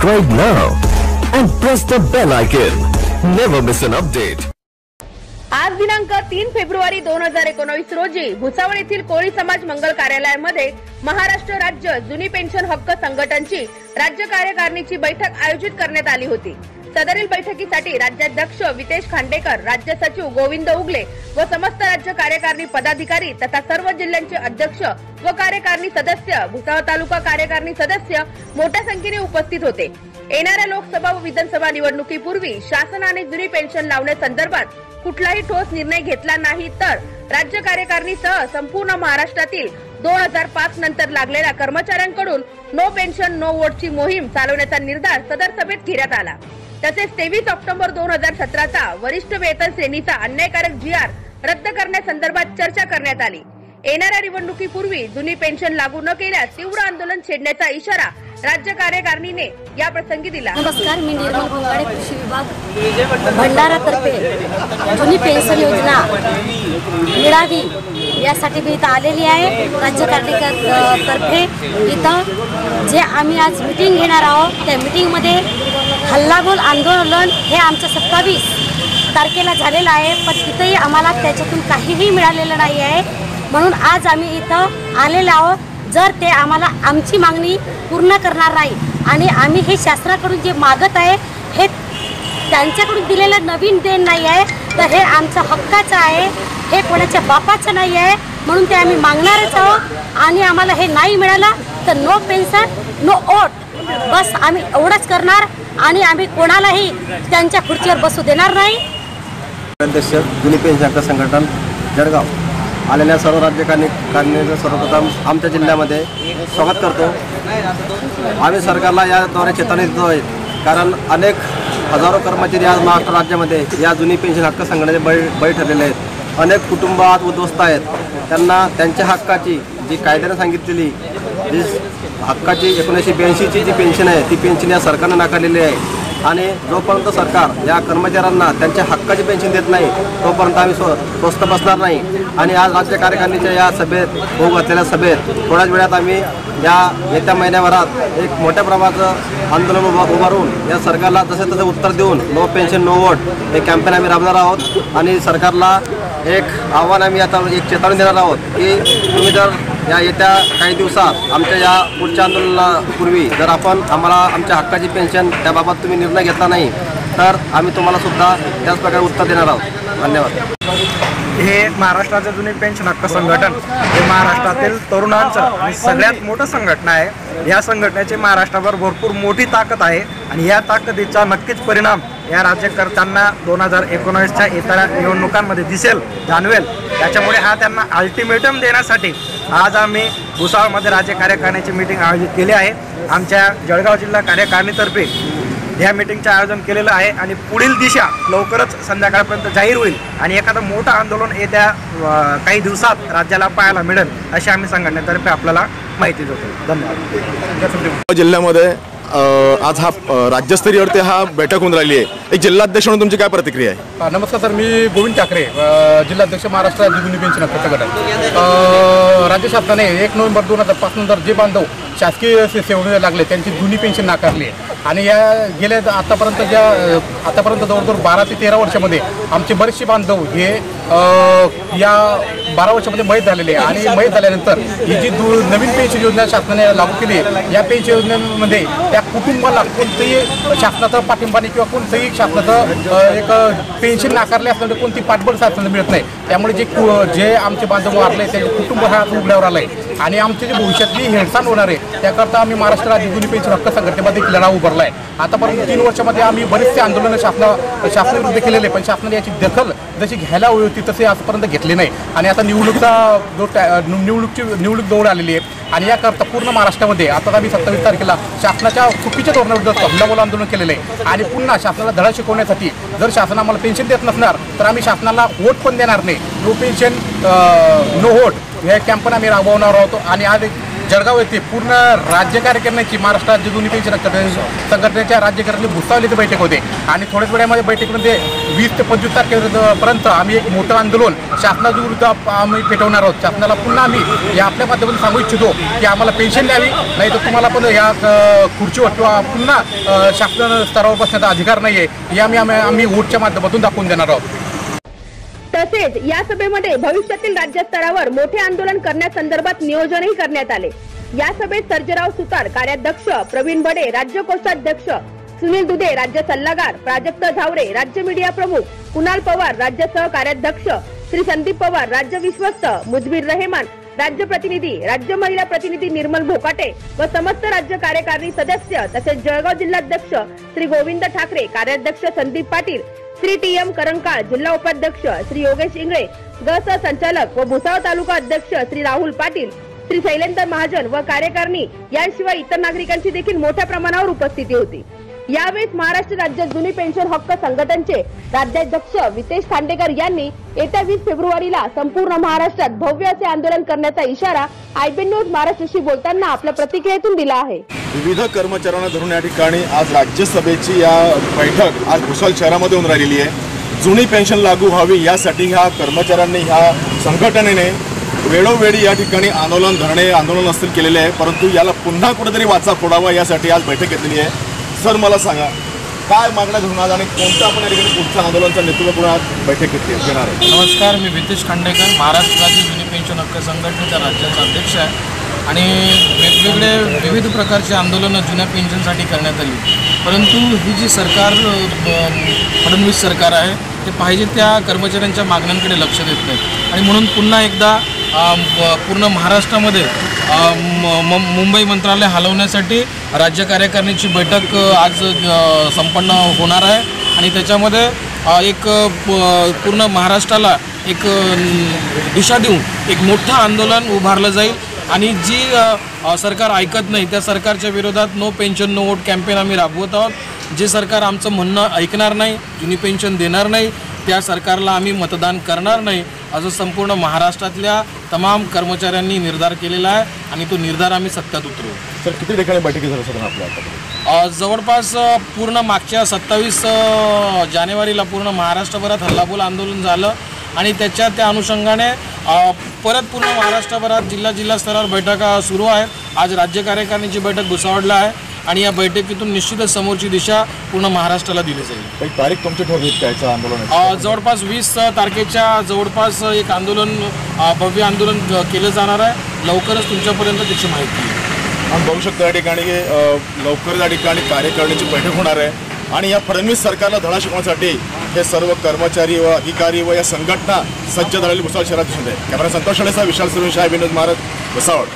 Subscribe now and press the bell icon. Never miss an update. आज दिनांक 3 February 2019 रोजी भुसावळ येथील कोळी समाज मंगल कार्यालयामध्ये महाराष्ट्र राज्य जुनी पेन्शन हक्क संघटनेची राज्य कार्यकारिणीची बैठक आयोजित करण्यात आली होती। सदरील बैठकीसाठी राज्याध्यक्ष वितेश खांडेकर, राज्य सचिव गोविंद उगले व समस्त राज्य कार्यकारिणी पदाधिकारी तथा सर्व जिल्ह्यांचे अध्यक्ष व कार्यकारिणी सदस्य, भुसावळ तालुका कार्यकारिणी सदस्य मोठ्या संख्येने उपस्थित होते। येणाऱ्या लोकसभा व विधानसभा निवडणुकीपूर्वी शासनाने जुनी पेन्शन लावण्यासंदर्भात कुठलाही ठोस निर्णय घेतला नाही तर राज्य कार्यकारिणीसह संपूर्ण महाराष्ट्रातील 2005 नंतर लागलेल्या कर्मचाऱ्यांकडून नो पेन्शन नो वोटची मोहीम चालवण्याचा निर्धार सदर सभेत घेण्यात आला। तसेच 23 ऑक्टोबर 2017 चा वरिष्ठ वेतन श्रेणीचा अन्यायकारक GR रद्द करण्यासंदर्भात चर्चा करण्यात आली। येणाऱ्या निवडणुकीपूर्वी जुनी पेन्शन लागू न केल्यास तीव्र आंदोलन छेडण्याचा इशारा राज्य कार्यकारिणीने या प्रसंगी दिला। नमस्कार, मी निर्मल गोंगाडे, कृषी विभाग भंडारा तर्फे जुनी पेन्शन योजना मिळावी यासाठी मी इथं आलेली आहे। राज्य कार्यकारिणीतर्फे इथं जे आम्ही आज मीटिंग घेणार आहोत त्या मीटिंगमध्ये हल्लाबोल आंदोलन हे आमचं 27 तारखेला झालेलं आहे, पण इथंही आम्हाला त्याच्यातून काहीही मिळालेलं नाही आहे। म्हणून आज आम्ही इथं आलेलो आहोत। जर ते आम्हाला आमची मागणी पूर्ण करणार नाही आणि आम्ही हे शासनाकडून जे मागत आहे हे त्यांच्याकडून दिलेलं नवीन देण नाही आहे, तर हे आमचं हक्काचं आहे, हे कोणाच्या बापाचं नाही आहे। म्हणून ते आम्ही मागणारच आहोत आणि आम्हाला हे नाही मिळालं तर नो पेन्शन नो वोट, बस आम्ही एवढंच करणार आणि आम्ही कोणालाही त्यांच्या खुर्चीवर बसू देणार नाही। अध्यक्ष जुनी पेन्शन हक्क संघटन जळगाव आलेल्या सर्व राज्यकारिणीचं सर्वप्रथम आमच्या जिल्ह्यामध्ये स्वागत करतो। आम्ही सरकारला याद्वारे चेतावणी देतो आहे, कारण अनेक हजारो कर्मचारी आज महाराष्ट्र राज्यामध्ये या जुनी पेन्शन हक्क संघटनेचे बळी ठरलेले आहेत। अनेक कुटुंब आज उद्ध्वस्त आहेत, त्यांना त्यांच्या हक्काची जी कायद्याने सांगितलेली जी हक्काची 1982ची जी पेन्शन आहे ती पेन्शन या सरकारने नाकारलेली आहे आणि जोपर्यंत सरकार या कर्मचाऱ्यांना त्यांच्या हक्काची पेन्शन देत नाही तोपर्यंत आम्ही स्वस्थ बसणार नाही। आणि आज राज्य कार्यकारिणीच्या या सभेत होऊ घातलेल्या सभेत थोड्याच वेळात आम्ही या येत्या महिन्याभरात एक मोठ्या प्रमाणाचं आंदोलन उभारून या सरकारला तसे तसे उत्तर देऊन नो पेन्शन नो वोट हे कॅम्पेन आम्ही राबवणार आहोत। आणि सरकारला एक आव्हान आम्ही आता एक चेतावणी देणार आहोत की तुम्ही जर या येत्या काही दिवसात आमच्या या पुढच्या आंदोलनापूर्वी जर आम्हाला आमच्या हक्काची पेन्शन त्याबाबत तुम्ही निर्णय घेतला नाही तर आम्ही तुम्हाला सुद्धा त्याच प्रकारे उत्तर देणार आहोत। धन्यवाद। हे महाराष्ट्राचं जुनी पेन्शन हक्क संघटन हे महाराष्ट्रातील तरुणांचं आणि सगळ्यात मोठं संघटना आहे। या संघटनेची महाराष्ट्रावर भरपूर मोठी ताकद आहे आणि या ताकदीचा नक्कीच परिणाम या राज्यकर्त्यांना 2019च्या येणाऱ्या निवडणुकांमध्ये जाणवेल। त्याच्यामुळे हा त्यांना अल्टिमेटम देण्यासाठी आज आम्ही भुसावळमध्ये राज्य कार्यकारिणीची मीटिंग आयोजित केली आहे। आमच्या जळगाव जिल्हा कार्यकारिणीतर्फे ह्या मीटिंगचं आयोजन केलेलं आहे आणि पुढील दिशा लवकरच संध्याकाळपर्यंत जाहीर होईल आणि एखादं मोठं आंदोलन येत्या काही दिवसात राज्याला पाहायला मिळेल अशी आम्ही संघटनेतर्फे आपल्याला माहिती देतो। धन्यवाद। जिल्ह्यामध्ये आज हा राज्यस्तरीयवरती हा बैठक होऊन राहिली आहे, एक जिल्हाध्यक्ष म्हणून तुमची काय प्रतिक्रिया आहे? नमस्कार सर, मी गोविंद ठाकरे, जिल्हाध्यक्ष महाराष्ट्र राज्य जुनी पेन्शन हक्क संघटन। राज्य शासनाने 1 नोव्हेंबर 2005 नंतर जे बांधव शासकीय सेवेला लागले त्यांची जुनी पेन्शन नाकारली आहे आणि या गेल्या आतापर्यंत जवळजवळ 12 ते 13 वर्षामध्ये आमचे बरेचसे बांधव हे या 12 वर्षामध्ये मयत झालेले आहे आणि मयत झाल्यानंतर ही जी नवीन पेन्शन योजना शासनाने लागू केली आहे या पेन्शन योजनेमध्ये त्या कुटुंबाला कोणतेही शासनाचा पाठिंबा नाही किंवा कोणतंही शासनाचं एक पेन्शन नाकारले असल्यामुळे कोणती पाठबळ शासनाला मिळत नाही। त्यामुळे जे आमचे बांधव वारले त्यांचे कुटुंब हा उघड्यावर आलं आहे आणि आमची जी भविष्यातली हेळसांड होणार आहे त्याकरता आम्ही महाराष्ट्र राज्य जुनी पेन्शन हक्क संघटनेमध्ये एक लढा उभारला आहे। आतापर्यंत 3 वर्षामध्ये आम्ही बरेचसे आंदोलनं शासनाविरुद्ध केलेले, पण शासनाने याची दखल जशी घ्यायला हवी होती तसे आजपर्यंत घेतली नाही आणि आता निवडणूक जवळ आलेली आहे आणि याकरता पूर्ण महाराष्ट्रामध्ये आता आम्ही 27 तारखेला शासनाच्या चुकीच्या धोरणाविरुद्ध हल्लाबोल आंदोलन केलेलं आहे आणि पुन्हा शासनाला धडा शिकवण्यासाठी जर शासन आम्हाला पेन्शन देत नसणार तर आम्ही शासनाला वोट पण देणार नाही। नो पेन्शन नो वोट हे कॅम्पेन आम्ही राबवणार आहोत आणि आज जळगाव येथे पूर्ण राज्य कार्यकारिणीची महाराष्ट्र राज्य जुनी पेन्शन संघटनेच्या राज्यकारिणी भुसावलीची बैठक होते आणि थोड्याच वेळामध्ये बैठकीमध्ये 20 ते 25 तारखेपर्यंत आम्ही एक मोठं आंदोलन शासनाच्या विरुद्ध आम्ही पेटवणार आहोत। शासनाला पुन्हा आम्ही या आपल्या माध्यमातून सांगू इच्छितो की आम्हाला पेन्शन द्यावी, नाही तर तुम्हाला पण या खुर्चीवर किंवा पुन्हा शासन स्तरावर बसण्याचा अधिकार नाही आहे, हे आम्ही वोटच्या माध्यमातून दाखवून देणार आहोत। तसेच या सभेमध्ये भविष्यातील राज्यस्तरावर मोठे आंदोलन करण्यासंदर्भात नियोजनही करण्यात आले। या सभेत सर्जेराव सुतार कार्याध्यक्ष, प्रवीण बडे राज्य कोषाध्यक्ष, सुनील दुधे राज्य सल्लागार, प्राजक्त झावरे राज्य मीडिया प्रमुख, कुणाल पवार राज्य सहकार्याध्यक्ष, श्री संदीप पवार राज्य विश्वस्त, मुजबीर रहेमान राज्य प्रतिनिधी, राज्य महिला प्रतिनिधी निर्मल भोकाटे व समस्त राज्य कार्यकारिणी सदस्य तसेच जळगाव जिल्हाध्यक्ष श्री गोविंद ठाकरे, कार्याध्यक्ष संदीप पाटील, श्री टी.एम. करंकाळ, जिल्हा उपाध्यक्ष श्री योगेश इंगळे, गट संचालक व भुसावळ तालुका अध्यक्ष श्री राहुल पाटील, श्री शैलेंद्र महाजन व कार्यकारिणी यांशिवाय इतर नागरिकांची देखील मोठ्या प्रमाणावर उपस्थिती होती। यावेळी महाराष्ट्र राज्य जुनी पेन्शन हक्क संघटनेचे राज्याध्यक्ष वितेश खांडेकर यांनी येत्या 20 फेब्रुवारीला संपूर्ण महाराष्ट्रात भव्य असे आंदोलन करण्याचा इशारा आयबीएन न्यूज महाराष्ट्राशी बोलताना आपल्या प्रतिक्रियेतून दिला आहे। विविध कर्मचाऱ्यांना धरून या ठिकाणी आज राज्यसभेची या बैठक आज भुसावळ शहरामध्ये होऊन राहिलेली आहे। जुनी पेन्शन लागू व्हावी यासाठी ह्या कर्मचाऱ्यांनी, ह्या संघटनेने वेळोवेळी या ठिकाणी आंदोलन असतील केलेले आहे, परंतु याला पुन्हा कुठेतरी वाचा फोडावा यासाठी आज बैठक घेतलेली आहे। सर, मला सांगा काय मागण्या धरून आज आणि कोणतं आपण या ठिकाणी पुढच्या आंदोलनाचं नेतृत्व करून आज बैठक घेणार आहे? नमस्कार, मी वितेश खांडेकर, महाराष्ट्र राज्य जुनी पेन्शन हक्क संघटनेचा राज्याचा अध्यक्ष आहे आणि वेगवेगळे विविध प्रकारचे आंदोलनं जुन्या पेन्शनसाठी करण्यात आली, परंतु ही जी सरकार फडणवीस सरकार आहे ते पाहिजे त्या कर्मचाऱ्यांच्या मागण्यांकडे लक्ष देत नाही आणि म्हणून पुन्हा एकदा पूर्ण महाराष्ट्रामध्ये मुंबई मंत्रालय हलवण्यासाठी राज्य कार्यकारिणीची बैठक आज संपन्न होणार आहे आणि त्याच्यामध्ये एक पूर्ण महाराष्ट्राला एक दिशा देऊन एक मोठं आंदोलन उभारलं जाईल आणि जी सरकार ऐकत नाही त्या सरकारच्या विरोधात no pension no vote campaign आम्ही राबवत आहोत। जे सरकार आमचं म्हणणं ऐकणार नाही, जुनी पेन्शन देणार नाही, त्या सरकारला आम्ही मतदान करणार नाही असं संपूर्ण महाराष्ट्रातल्या तमाम कर्मचाऱ्यांनी निर्धार केलेला आहे आणि तो निर्धार आम्ही सत्यात उतरवू। सर, किती ठिकाणी बैठकी झाल्या सर आपल्या? जवळपास पूर्ण मागच्या 27 जानेवारीला पूर्ण महाराष्ट्रभरात हल्लाबोल आंदोलन झालं आणि त्या अनुषंगाने परत पूर्ण महाराष्ट्रभरात जिल्हा स्तरावर बैठका सुरू आहेत। आज राज्य कार्यकारिणीची बैठक भुसावळला आहे आणि या बैठकीतून निश्चितच समोरची दिशा पूर्ण महाराष्ट्राला दिली जाईल। काही तारीख तुमची ठरली त्याचं आंदोलन? जवळपास 20 तारखेच्या जवळपास एक आंदोलन, भव्य आंदोलन केलं जाणार आहे। लवकरच तुमच्यापर्यंत त्याची माहिती आहे। आपण बघू शकतो या ठिकाणी लवकर या ठिकाणी कार्यकारिणीची बैठक होणार आहे आणि या फडणवीस सरकारला धडा शिकवण्यासाठी हे सर्व कर्मचारी व अधिकारी व या संघटना सज्ज झालेली भुसावळ शहरात दिसून आहे। कॅमेरा संतोष शाळेचा विशाल सुरेश, आयबीएन न्यूज महाराष्ट्र, भुसावळ।